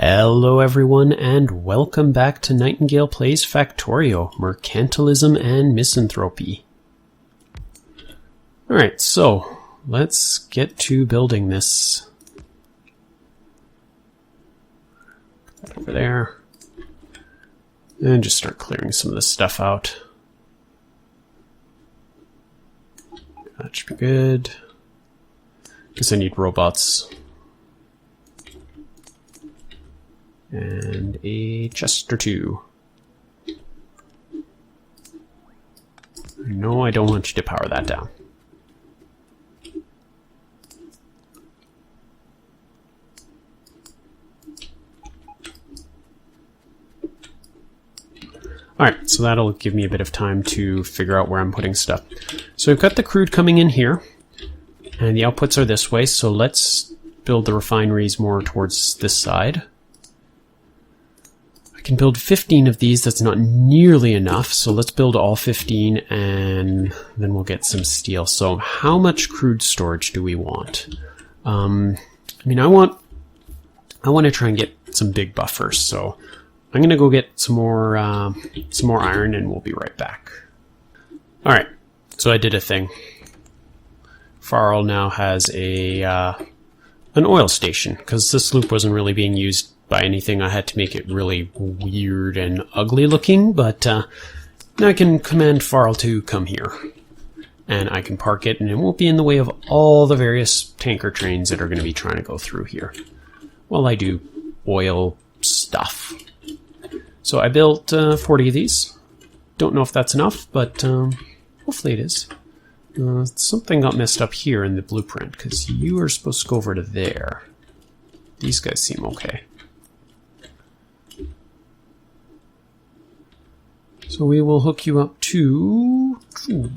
Hello everyone, and welcome back to Nightingale Plays Factorio, Mercantilism and Misanthropy. Alright, so let's get to building this. Put that over there. And just start clearing some of this stuff out. That should be good. Guess I need robots. And a chest or two. No, I don't want you to power that down. Alright, so that'll give me a bit of time to figure out where I'm putting stuff. So we've got the crude coming in here, and the outputs are this way, so let's build the refineries more towards this side. I can build 15 of these, that's not nearly enough, so let's build all 15 and then we'll get some steel. So how much crude storage do we want? I want to try and get some big buffers, so I'm gonna go get some more iron and we'll be right back. Alright, so I did a thing. Farrell now has an oil station, because this loop wasn't really being used by anything. I had to make it really weird and ugly looking, but now I can command Farrell to come here. And I can park it, and it won't be in the way of all the various tanker trains that are going to be trying to go through here while I do oil stuff. So I built 40 of these. Don't know if that's enough, but hopefully it is. Something got messed up here in the blueprint, because you are supposed to go over to there. These guys seem okay. So we will hook you up to... too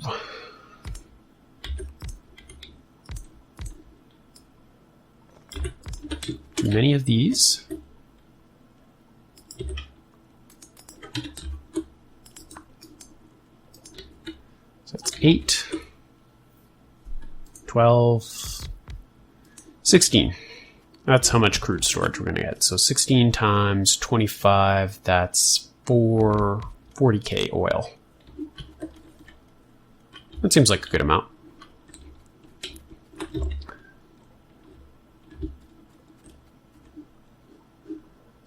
many of these. So that's 8, 12, 16. That's how much crude storage we're going to get. So 16 times 25, that's 40k oil. That seems like a good amount.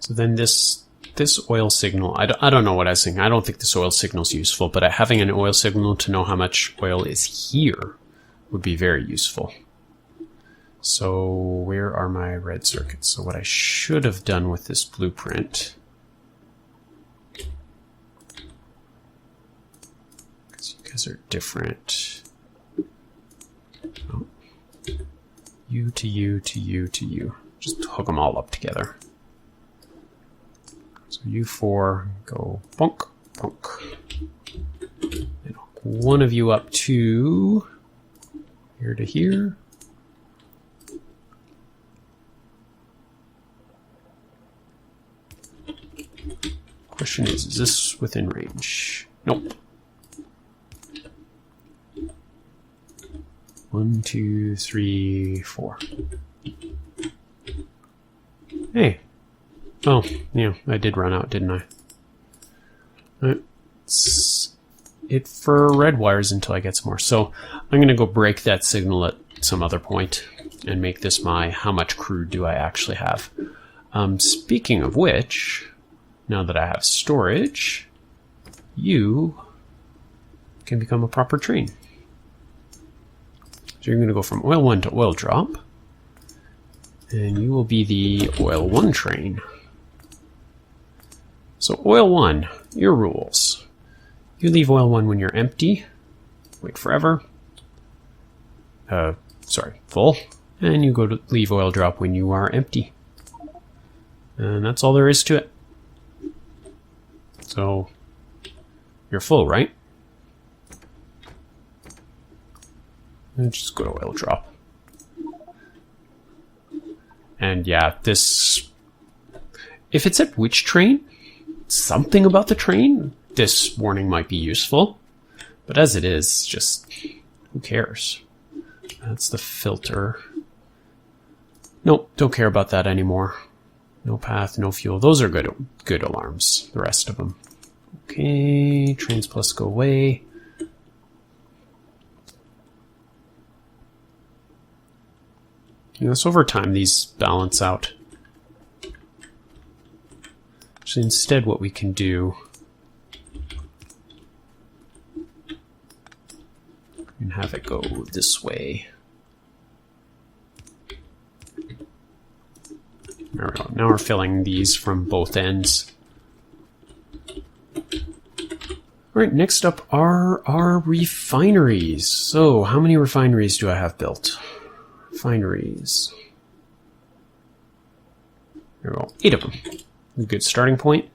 So then this oil signal, I don't know what I was thinking. I don't think this oil signal is useful, but having an oil signal to know how much oil is here would be very useful. So where are my red circuits? So what I should have done with this blueprint, because you guys are different. Oh. You to you to you to you. Just hook them all up together. So you four go bonk, bonk. And one of you up to here to here. Question is this within range? Nope. 1, 2, 3, 4. Hey. Oh, yeah, I did run out, didn't I? That's it for red wires until I get some more. So I'm going to go break that signal at some other point and make this my how much crude do I actually have. Speaking of which, now that I have storage, you can become a proper train. So you're going to go from oil 1 to oil drop, and you will be the oil 1 train. So oil 1, your rules. You leave oil 1 when you're empty, wait forever, full, and you go to leave oil drop when you are empty. And that's all there is to it. So, you're full, right? And just go to oil drop. And yeah, this... if it said which train, something about the train, this warning might be useful. But as it is, just who cares? That's the filter. Nope, don't care about that anymore. No path, no fuel. Those are good alarms, the rest of them. Okay, trains plus go away. So over time, these balance out. So instead, what we can do and have it go this way. There we go. Now we're filling these from both ends. Alright, next up are our refineries. So, how many refineries do I have built? Refineries. There we go. 8 of them. A good starting point.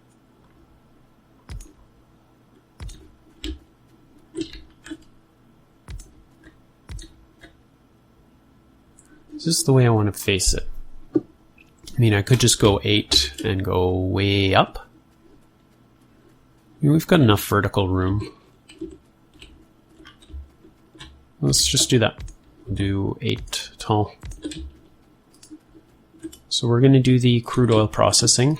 Is this the way I want to face it? I mean, I could just go 8 and go way up. I mean, we've got enough vertical room. Let's just do that. We'll do 8 tall. So we're going to do the crude oil processing.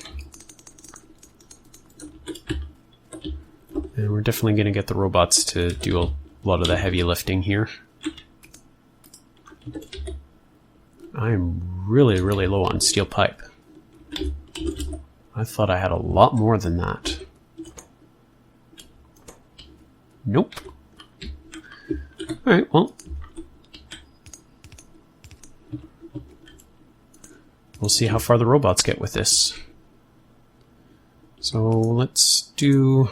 And we're definitely going to get the robots to do a lot of the heavy lifting here. I'm really, really low on steel pipe. I thought I had a lot more than that. Nope. Alright, well. We'll see how far the robots get with this. So let's do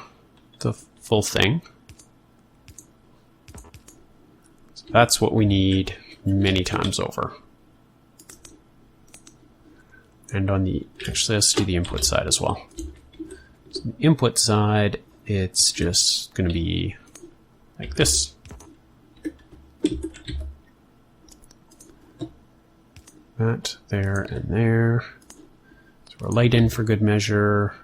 the full thing. So that's what we need many times over. And on the, actually let's do the input side as well. So the input side, it's just going to be like this. That, there, and there. So we're light in for good measure.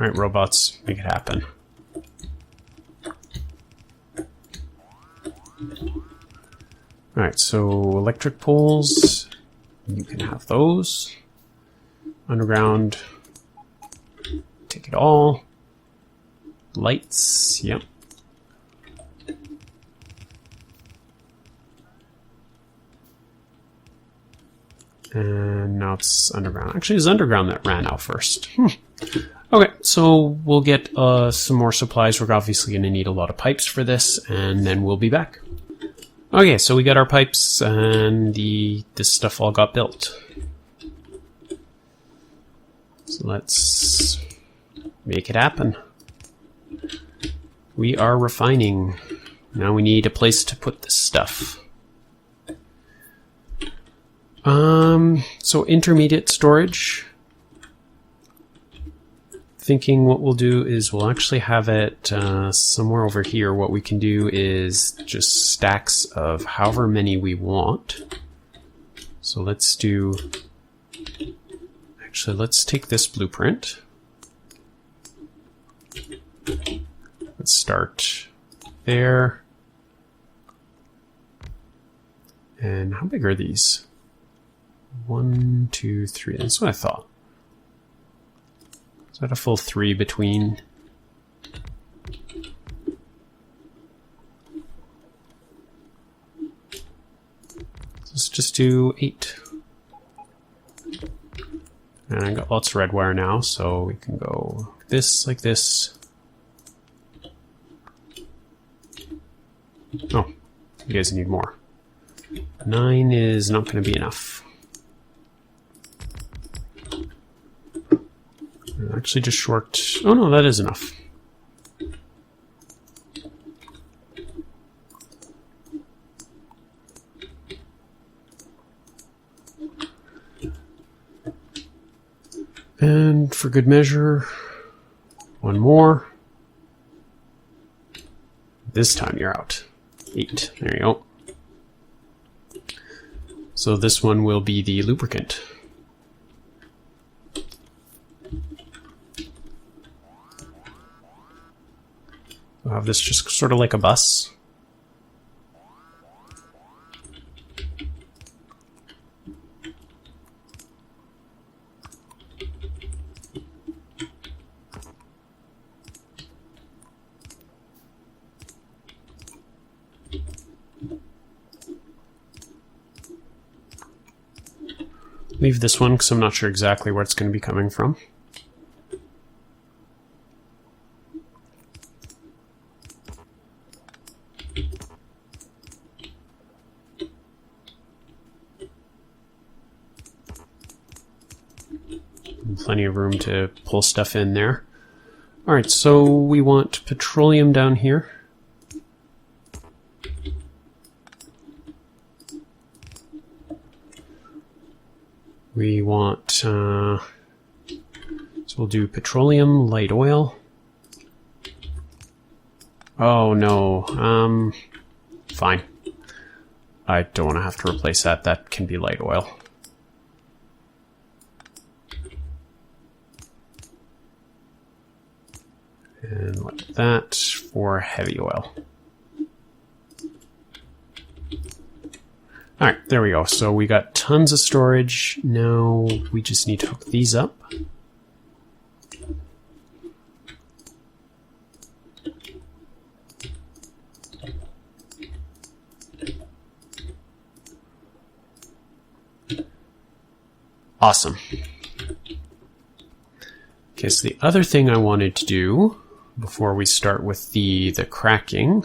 Alright, robots, make it happen. Alright, so electric poles, you can have those. Underground, take it all. Lights, yep. And now it's underground. Actually, it's underground that ran out first. Okay, so we'll get some more supplies. We're obviously going to need a lot of pipes for this, and then we'll be back. Okay, so we got our pipes, and this stuff all got built. So let's make it happen. We are refining. Now we need a place to put this stuff. So intermediate storage. Thinking what we'll do is we'll actually have it somewhere over here. What we can do is just stacks of however many we want. So let's do, actually let's take this blueprint. Let's start there. And how big are these? 1, 2, 3. That's what I thought. Is that a full 3 between? Let's just do 8. And I got lots of red wire now, so we can go like this. Oh, you guys need more. 9 is not going to be enough. Actually just short. Oh no, that is enough. And for good measure, one more. This time you're out. 8. There you go. So this one will be the lubricant. We'll have this just sort of like a bus. Leave this one because I'm not sure exactly where it's going to be coming from. Plenty of room to pull stuff in there. Alright, so we want petroleum down here. We want, so we'll do petroleum, light oil. Oh no, fine. I don't want to have to replace that. That can be light oil. And let that for heavy oil. Alright, there we go. So we got tons of storage. Now we just need to hook these up. Awesome. Okay, so the other thing I wanted to do before we start with the cracking.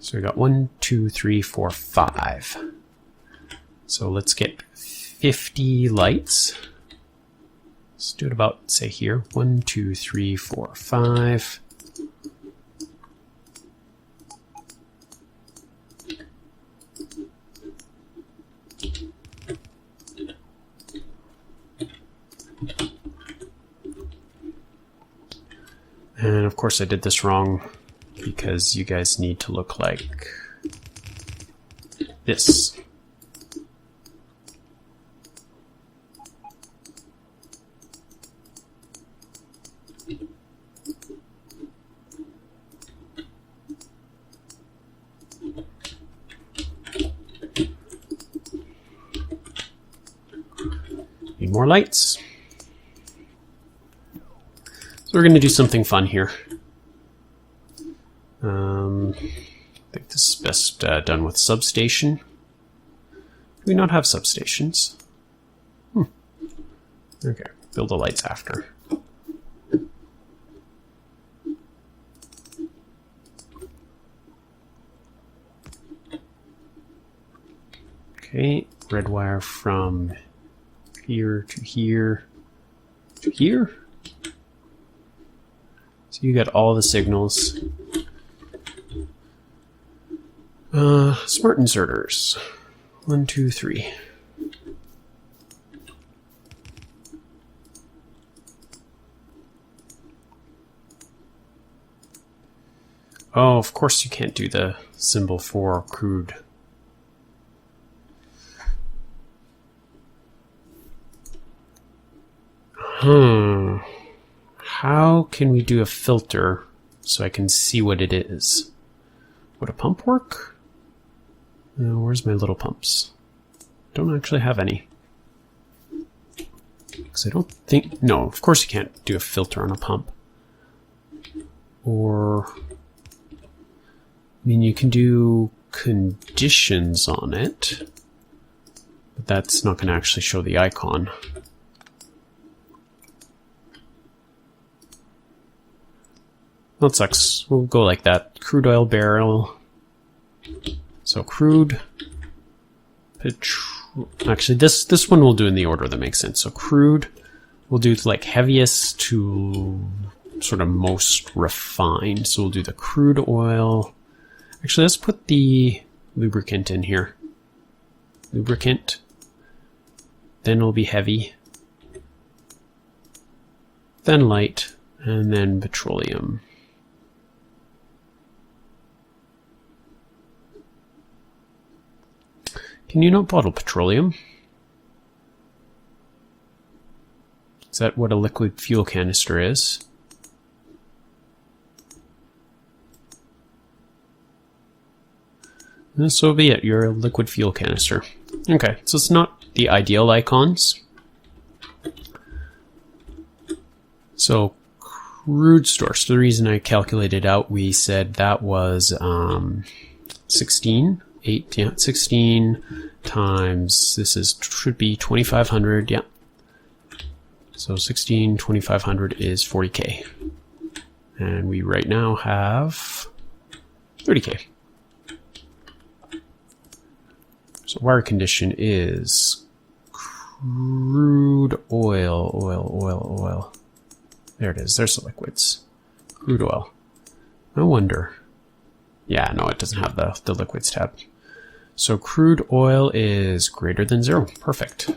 So we got 1, 2, 3, 4, 5. So let's get 50 lights. Let's do it about, say, here. 1, 2, 3, 4, 5. And of course I did this wrong because you guys need to look like this. Need more lights. So we're going to do something fun here. I think this is best done with substation. Do we not have substations? Okay, build the lights after. Okay, red wire from here to here to here. So you got all the signals. Smart inserters. 1, 2, 3. Oh, of course you can't do the symbol for crude. How can we do a filter so I can see what it is? Would a pump work? Where's my little pumps? Don't actually have any. Because I don't think... No, of course you can't do a filter on a pump. Or... I mean, you can do conditions on it. But that's not going to actually show the icon. That sucks. We'll go like that. Crude oil barrel. So crude. Actually, this one we'll do in the order that makes sense. So crude, we'll do like heaviest to sort of most refined. So we'll do the crude oil. Actually, let's put the lubricant in here. Lubricant. Then it'll be heavy. Then light. And then petroleum. Can you not bottle petroleum? that what a liquid fuel canister is? And so be it, you're a liquid fuel canister. Okay, so it's not the ideal icons. So crude store. So the reason I calculated out, we said that was 16, 8, yeah, 16 times, this is should be 2,500, yeah. So 16, 2,500 is 40K. And we right now have 30K. So wire condition is crude oil. There it is, there's the liquids. Crude oil. I wonder. Yeah, no, it doesn't have the liquids tab. So crude oil is greater than 0. Perfect.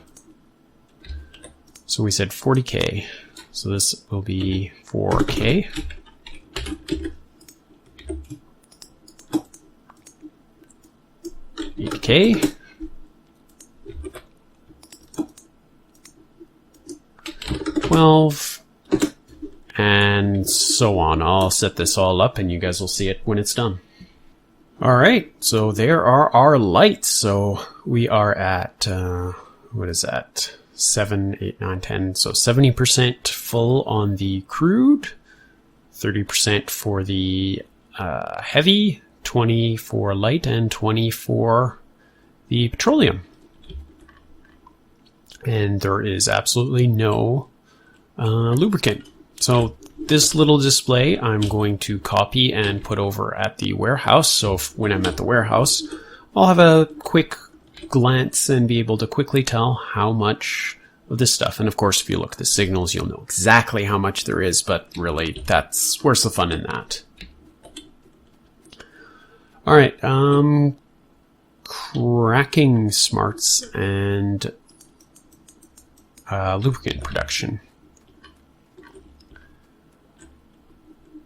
So we said 40K. So this will be 4K. $8K. 12. And so on. I'll set this all up and you guys will see it when it's done. Alright, so there are our lights. So we are at, what is that? 7, 8, 9, 10. So 70% full on the crude, 30% for the heavy, 20 for light, and 20 for the petroleum. And there is absolutely no lubricant. So this little display I'm going to copy and put over at the warehouse. So when I'm at the warehouse, I'll have a quick glance and be able to quickly tell how much of this stuff. And of course, if you look at the signals, you'll know exactly how much there is, but really, where's the fun in that? All right, cracking smarts and lubricant production.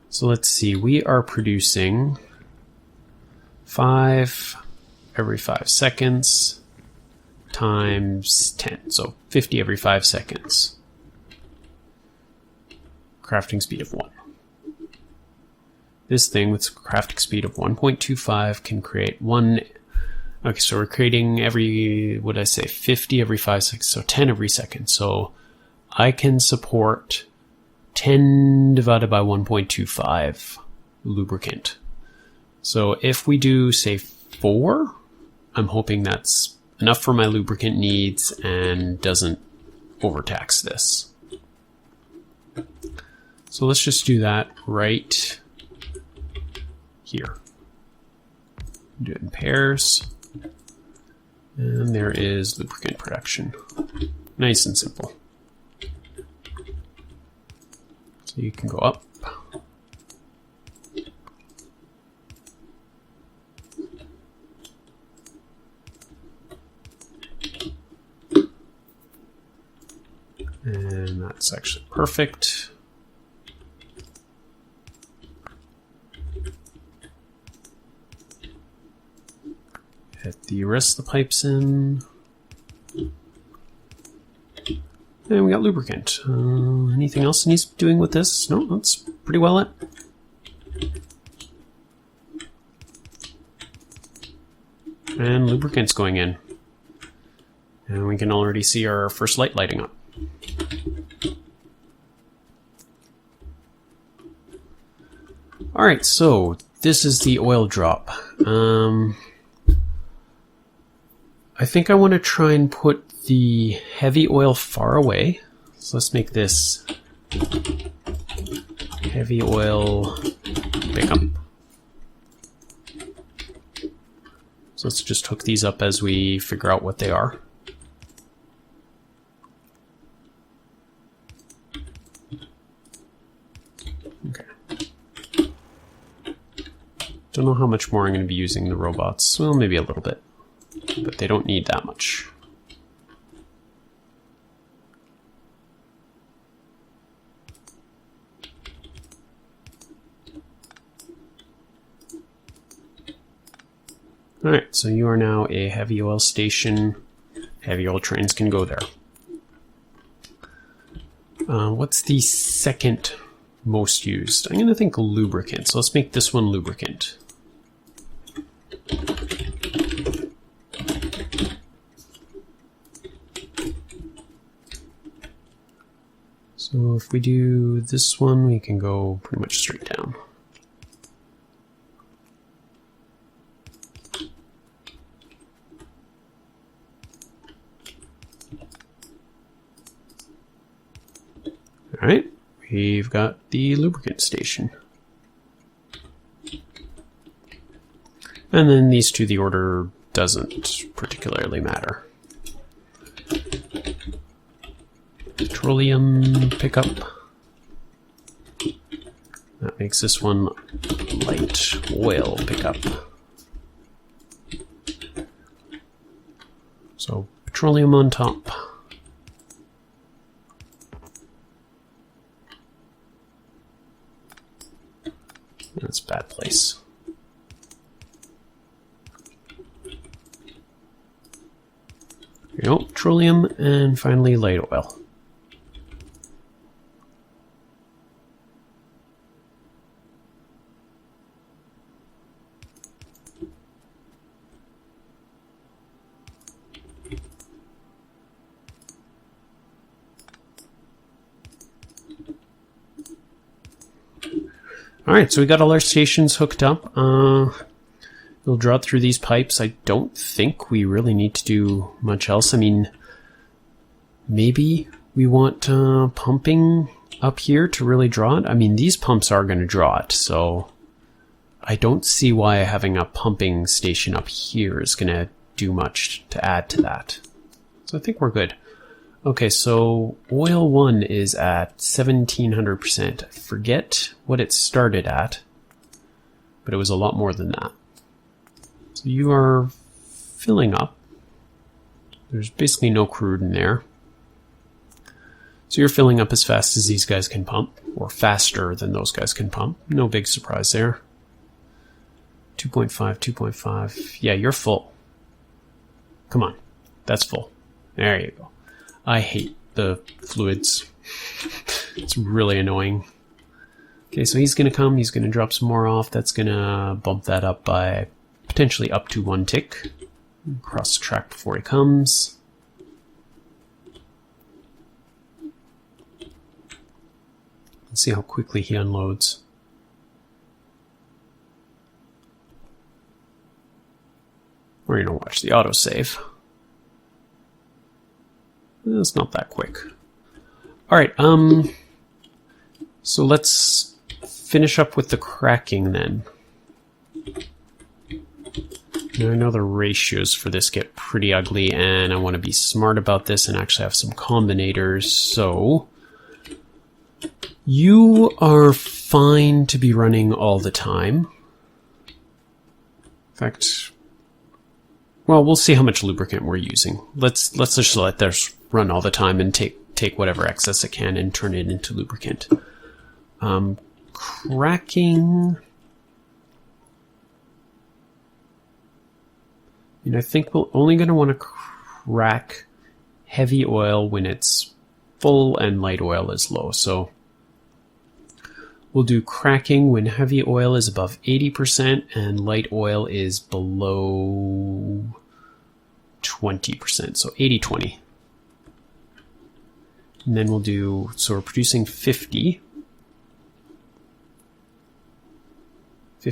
So let's see, we are producing 5 every 5 seconds times 10, so 50 every 5 seconds. Crafting speed of 1. This thing with crafting speed of 1.25 can create 1. Okay, so we're creating every, what did I say, 50 every 5 seconds, so 10 every second. So I can support 10 divided by 1.25 lubricant. So if we do, say, 4, I'm hoping that's enough for my lubricant needs and doesn't overtax this. So let's just do that right here. Do it in pairs. And there is lubricant production. Nice and simple. So you can go up. And that's actually perfect. Hit the rest of the pipes in. And we got lubricant. Anything else it needs doing with this? No, that's pretty well it. And lubricant's going in. And we can already see our first light lighting up. Alright, so this is the oil drop. I think I want to try and put the heavy oil far away. So let's make this heavy oil pickup. So let's just hook these up as we figure out what they are. Okay. Don't know how much more I'm going to be using the robots. Well, maybe a little bit, but they don't need that much. Alright, so you are now a heavy oil station. Heavy oil trains can go there. What's the second most used? I'm going to think lubricant. So let's make this one lubricant. So if we do this one, we can go pretty much straight down. All right, we've got the lubricant station. And then these two, the order doesn't particularly matter. Petroleum pickup. That makes this one light oil pickup. So petroleum on top. That's a bad place. There you go, petroleum, and finally light oil. Alright, so we got all our stations hooked up. We'll draw it through these pipes. I don't think we really need to do much else. I mean, maybe we want pumping up here to really draw it. I mean, these pumps are going to draw it, so I don't see why having a pumping station up here is going to do much to add to that. So I think we're good. Okay, so oil 1 is at 1700%. Forget what it started at, but it was a lot more than that. So you are filling up. There's basically no crude in there. So you're filling up as fast as these guys can pump, or faster than those guys can pump. No big surprise there. 2.5, 2.5. Yeah, you're full. Come on, that's full. There you go. I hate the fluids. It's really annoying. Okay, so he's going to come. He's going to drop some more off. That's going to bump that up by potentially up to 1 tick. Cross the track before he comes. Let's see how quickly he unloads. We're going to watch the autosave. It's not that quick. Alright, so let's finish up with the cracking then. Now I know the ratios for this get pretty ugly, and I want to be smart about this and actually have some combinators, so you are fine to be running all the time. In fact, well, we'll see how much lubricant we're using. Let's just let this run all the time and take whatever excess it can and turn it into lubricant. Cracking. I think we're only going to want to crack heavy oil when it's full and light oil is low. So we'll do cracking when heavy oil is above 80% and light oil is below 20%. So 80-20. And then we'll do, so we're producing 50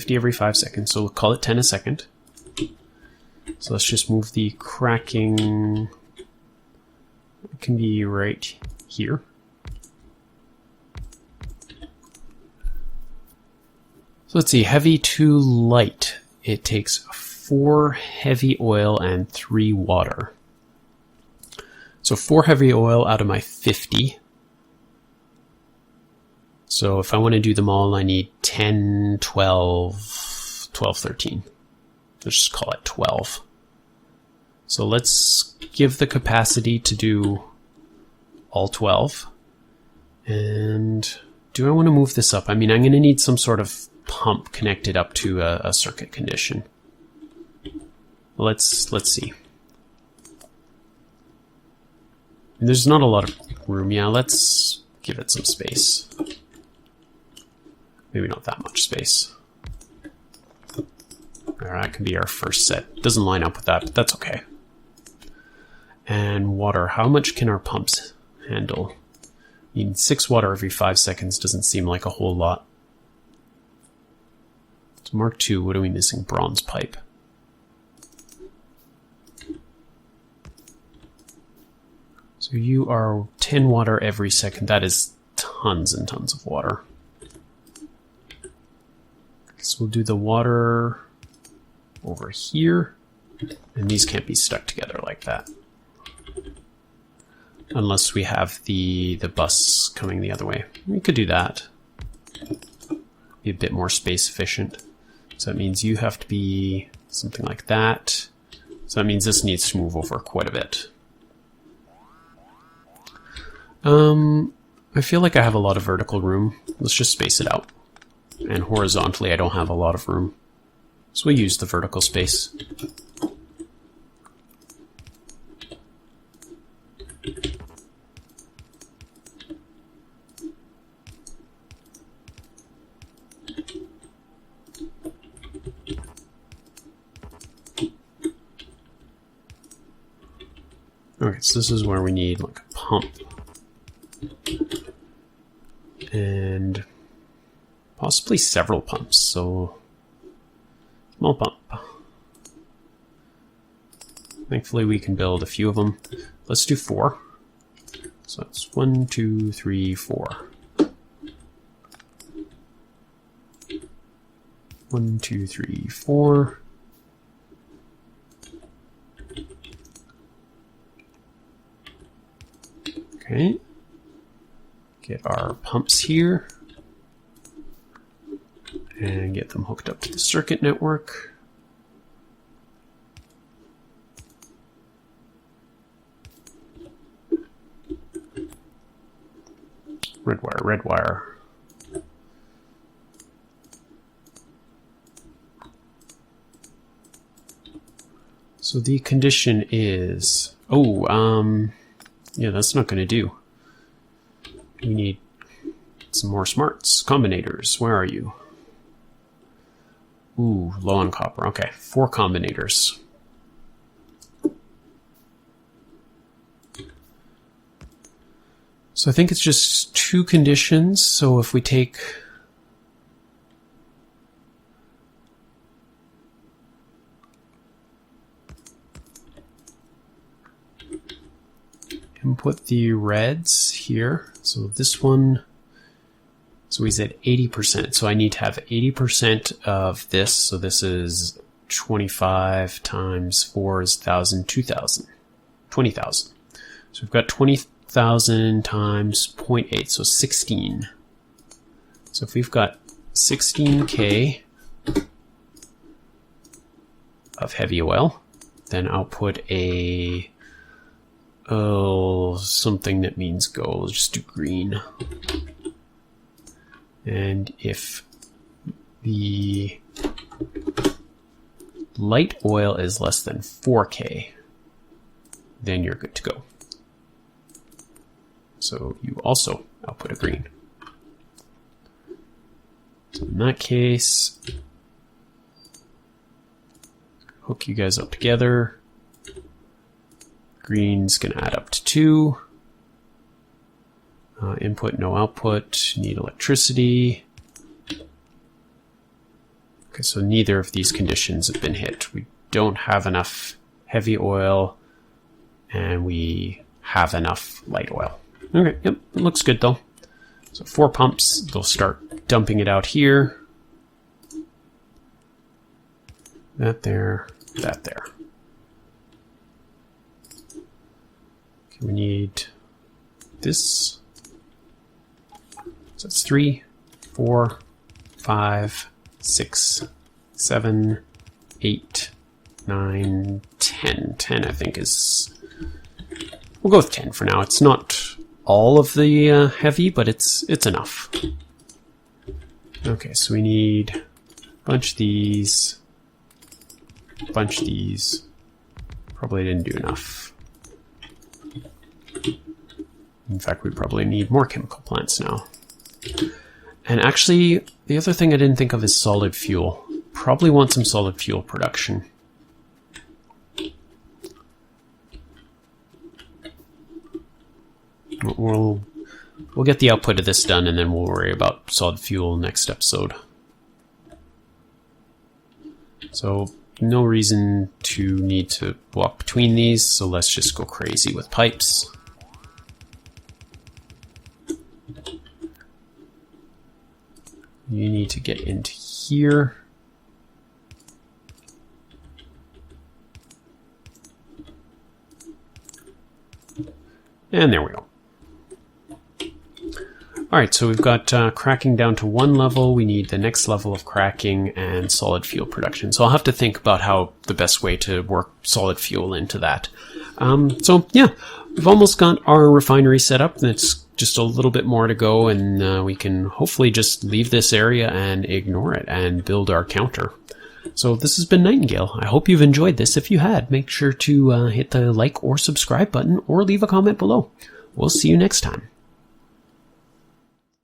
every 5 seconds. So we'll call it 10 a second. So let's just move the cracking. It can be right here. So let's see, heavy to light. It takes 4 heavy oil and 3 water. So 4 heavy oil out of my 50. So if I want to do them all, I need 10, 12, 13. Let's just call it 12. So let's give the capacity to do all 12. And do I want to move this up? I mean, I'm going to need some sort of pump connected up to a circuit condition. Let's see. There's not a lot of room. Yeah, let's give it some space. Maybe not that much space. Alright, that can be our first set. Doesn't line up with that, but that's okay. And water. How much can our pumps handle? I mean, 6 water every 5 seconds doesn't seem like a whole lot. So Mark II, what are we missing? Bronze pipe. So you are 10 water every second. That is tons and tons of water. So we'll do the water over here. And these can't be stuck together like that. Unless we have the bus coming the other way. We could do that. Be a bit more space efficient. So that means you have to be something like that. So that means this needs to move over quite a bit. I feel like I have a lot of vertical room. Let's just space it out. And horizontally, I don't have a lot of room. So we use the vertical space. Okay, so this is where we need like a pump. And possibly several pumps, so small pump. Thankfully we can build a few of them. Let's do 4. So that's 1, 2, 3, 4. 1, 2, 3, 4. Okay. Get our pumps here. And get them hooked up to the circuit network. Red wire, red wire. So the condition is, yeah, that's not going to do. We need some more smarts. Combinators, where are you? Ooh, low on copper. Okay, 4 combinators. So I think it's just 2 conditions. So if we take input the reds here. So this one, so he's at 80%. So I need to have 80% of this. So this is 25 times 4 is 1,000, 2,000, 20,000. So we've got 20,000 times 0.8, so 16. So if we've got 16K of heavy oil, then output a something that means go. Let's just do green. And if the light oil is less than 4K, then you're good to go. So you also output a green. So in that case, hook you guys up together. Green's going to add up to 2. Input, no output. Need electricity. Okay, so neither of these conditions have been hit. We don't have enough heavy oil, and we have enough light oil. Okay, yep, it looks good though. So 4 pumps, they'll start dumping it out here. That there, that there. Okay, we need this. So that's 3, 4, 5, 6, 7, 8, 9, 10. 10 I think is... We'll go with 10 for now. It's not all of the heavy, but it's enough. Okay, so we need a bunch of these, a bunch of these. Probably didn't do enough. In fact, we probably need more chemical plants now. And actually, the other thing I didn't think of is solid fuel. Probably want some solid fuel production. We'll get the output of this done, and then we'll worry about solid fuel next episode. So no reason to need to walk between these, so let's just go crazy with pipes. You need to get into here. And there we go. Alright, so we've got cracking down to 1 level. We need the next level of cracking and solid fuel production. So I'll have to think about how the best way to work solid fuel into that. So yeah, we've almost got our refinery set up. It's just a little bit more to go, and we can hopefully just leave this area and ignore it and build our counter. So this has been Nightingale. I hope you've enjoyed this. If you had, make sure to hit the like or subscribe button or leave a comment below. We'll see you next time.